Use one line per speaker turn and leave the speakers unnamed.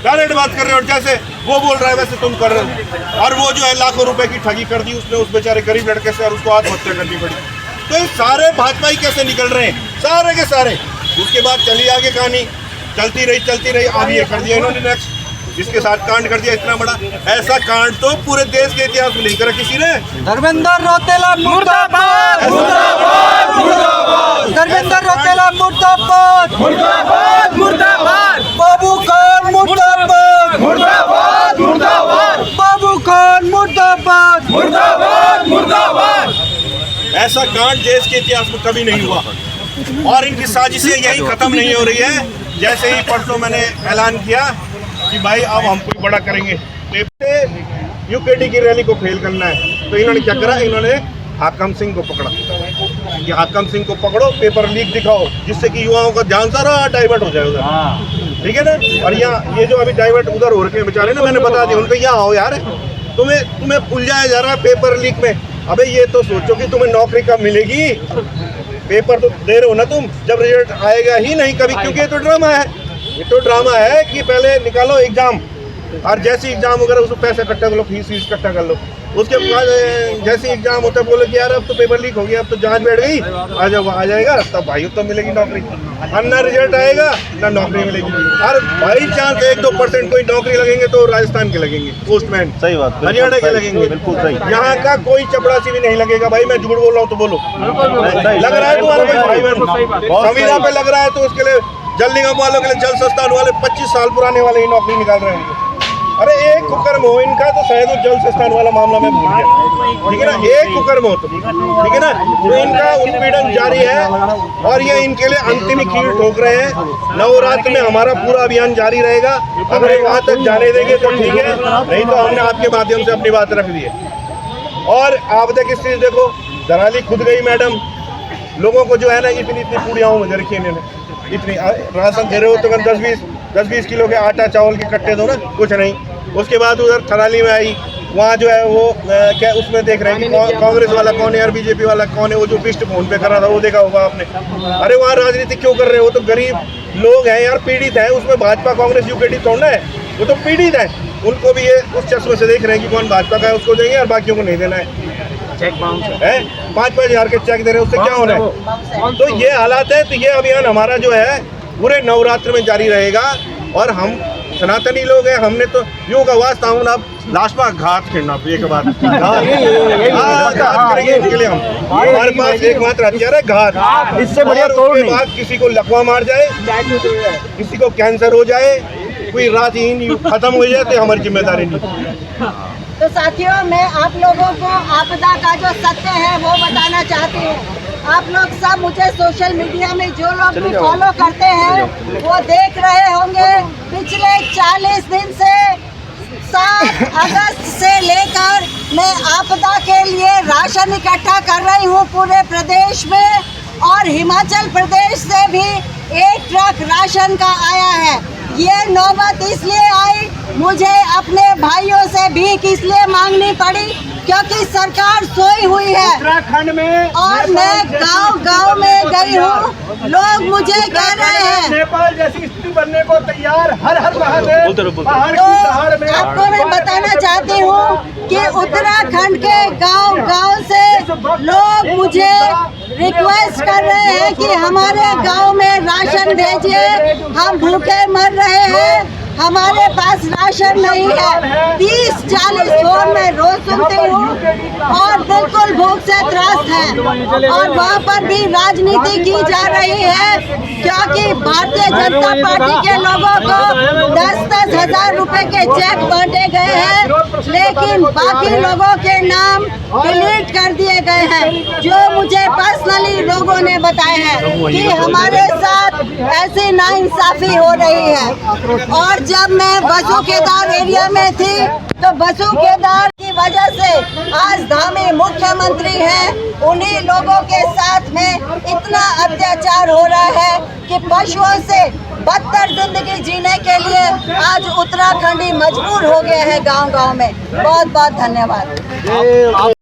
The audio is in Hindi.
डायरेक्ट बात कर रहे हो, और जैसे वो बोल रहा है वैसे तुम कर रहे हो। और वो जो है लाखों रुपए की ठगी कर दी उसने उस बेचारे गरीब लड़के से, और उसको आत्महत्या करनी पड़ी। तो ये सारे भाजपा ही कैसे निकल रहे हैं, सारे के सारे। उसके बाद चली आगे कहानी, चलती रही। अब ये कर दिया इन्होंने नेक्स्ट, जिसके साथ कांड कर दिया इतना बड़ा। ऐसा कांड तो पूरे देश के इतिहास में नहीं करा किसी ने।
धर्मेंद्र रौतेला मुर्दाबाद, धर्मेंद्र रौतेला मुर्दाबाद, बाबू खान मुर्दाबाद, बाबू खान मुर्दाबाद।
ऐसा कांड देश के इतिहास में कभी नहीं हुआ, और इनकी साजिशें यही खत्म नहीं हो रही है। जैसे ही परसों मैंने ऐलान किया कि भाई अब हम कोई बड़ा करेंगे, यूकेडी की रैली को फेल करना है, तो इन्होंने क्या करा, इन्होंने हाकम सिंह को पकड़ा कि हाकम सिंह को पकड़ो, पेपर लीक दिखाओ, जिससे कि युवाओं का ध्यान सारा डाइवर्ट हो जाएगा। ठीक है ना। और यहाँ ये जो अभी डाइवर्ट उधर हो रखे हैं बेचारे ना, मैंने बता दिया उनको, यहाँ आओ यार, तुम्हें उलझाया जा रहा है पेपर लीक में। अबे ये तो सोचो कि तुम्हें नौकरी कब मिलेगी, पेपर तो दे रहे हो ना तुम, जब रिजल्ट आएगा ही नहीं कभी, क्योंकि ये तो ड्रामा है। ये तो ड्रामा है कि पहले निकालो एग्जाम, और जैसे एग्जाम वगैरह उसको पैसे इकट्ठा कर लो, फीस इकट्ठा कर लो, उसके बाद जैसे एग्जाम होता है बोलो कि यार अब तो पेपर लीक हो गया, अब तो जांच बैठ गई, आ जाएगा तब भाई तो मिलेगी नौकरी। और ना रिजल्ट आएगा ना नौकरी मिलेगी। और बाई चांस 1-2% कोई नौकरी लगेंगे तो राजस्थान के लगेंगे पोस्टमैन,
सही बात,
हरियाणा के लगेंगे,
बिल्कुल सही।
यहाँ का कोई चपरासी भी नहीं लगेगा। भाई मैं झूठ बोल रहा हूँ तो बोलो, लग रहा है तुम्हारे भाई बहन संविदा पे लग रहा है, तो उसके लिए जल निगम वालों के लिए, जल संस्थान वाले 25 साल पुराने वाले ही नौकरी निकाल रहे हैं। अरे एक कुकर्म हो इनका तो शायद वो जल संस्थान वाला मामला मैं भूल गया, ठीक है ना। एक कुकर्म हो तो ठीक है ना, तो इनका उत्पीड़न जारी है, और ये इनके लिए अंतिम कील ठोक रहे हैं। नवरात्र में हमारा पूरा अभियान जारी रहेगा, अगर वहाँ तक जाने देंगे तो ठीक है, नहीं तो हमने आपके माध्यम से अपनी बात रख दी है। और आप देख स्थिति देखो, दराली खुद गई मैडम, लोगों को जो है ना इतनी पूड़ियाँ मुझे रखी इन्होंने, इतनी राशन दे रहे हो तो 10-20 किलो के आटा चावल के कट्टे दो ना, कुछ नहीं। उसके बाद उधर थराली में आई, वहाँ जो है वो क्या उसमें देख रहे हैं कि कांग्रेस वाला कौन है और बीजेपी वाला कौन है। वो जो पिस्ट फोन पे कर रहा था वो देखा होगा आपने। अरे वहाँ राजनीति क्यों कर रहे हो, तो गरीब लोग हैं यार, पीड़ित हैं, उसमें भाजपा कांग्रेस यूकेडी तोड़ना है, वो तो पीड़ित है। उनको भी ये उस चश्मे से देख रहे हैं कि कौन भाजपा का है उसको देंगे और बाकियों को नहीं देना है। चेक बाउंस है, 5-5 हज़ार के चेक दे रहे हैं, उससे क्या होना है। तो ये हालात है। तो ये अभियान हमारा जो है पूरे नवरात्र में जारी रहेगा, और हम सनातनी लोग हैं, हमने तो यूँ का वास्ता हूँ ना, लास्ट में घात खेलना एक बात घात करेंगे इनके लिए। हम हमारे पास एकमात्र हथियार है घात, इससे बढ़िया तोड़ नहीं। बाद किसी को लकवा मार जाए, किसी को कैंसर हो जाए, कोई रातहीन खत्म हो जाए, तो हमारी जिम्मेदारी नहीं।
तो साथियों, मैं आप लोगों को आपदा का जो सत्य है वो बताना चाहती हूँ। आप लोग सब मुझे सोशल मीडिया में जो लोग भी फॉलो करते हैं वो देख रहे होंगे, पिछले 40 दिन से 7 अगस्त से लेकर मैं आपदा के लिए राशन इकट्ठा कर रही हूँ पूरे प्रदेश में, और हिमाचल प्रदेश से भी 1 ट्रक राशन का आया है। ये नौबत इसलिए आई, मुझे अपने भाइयों से भीख इसलिए मांगनी पड़ी क्योंकि सरकार सोई हुई है उत्तराखंड में, और मैं गांव में गई हूँ। लोग मुझे कह रहे हैं
नेपाल जैसी स्थिति बनने को तैयार, हर महादेव।
तो आपको मैं बताना चाहती हूँ कि उत्तराखंड के गांव से लोग मुझे रिक्वेस्ट कर रहे हैं कि हमारे गांव में राशन भेजिए, हम भूखे मर रहे हैं, हमारे पास राशन नहीं है। 30-40 फोन में रोज सुनती हूँ, और बिल्कुल भूख से त्रस्त है। और वहाँ पर भी राजनीति की जा रही है, क्योंकि भारतीय जनता पार्टी के लोगों को 10-10 हज़ार रुपए के चेक बांटे गए हैं, लेकिन बाकी लोगों के नाम डिलीट कर दिए गए हैं। जो मुझे पर्सनली लोगों ने बताया है कि हमारे साथ ऐसी नाइंसाफी हो रही है। और जब मैं बसु केदार एरिया में थी तो बसु केदार की वजह से आज धामी मुख्यमंत्री हैं, उन्हीं लोगों के साथ में इतना अत्याचार हो रहा है कि पशुओं से बदतर जिंदगी जीने के लिए आज उत्तराखंडी मजबूर हो गए हैं गांव-गांव में। बहुत बहुत धन्यवाद।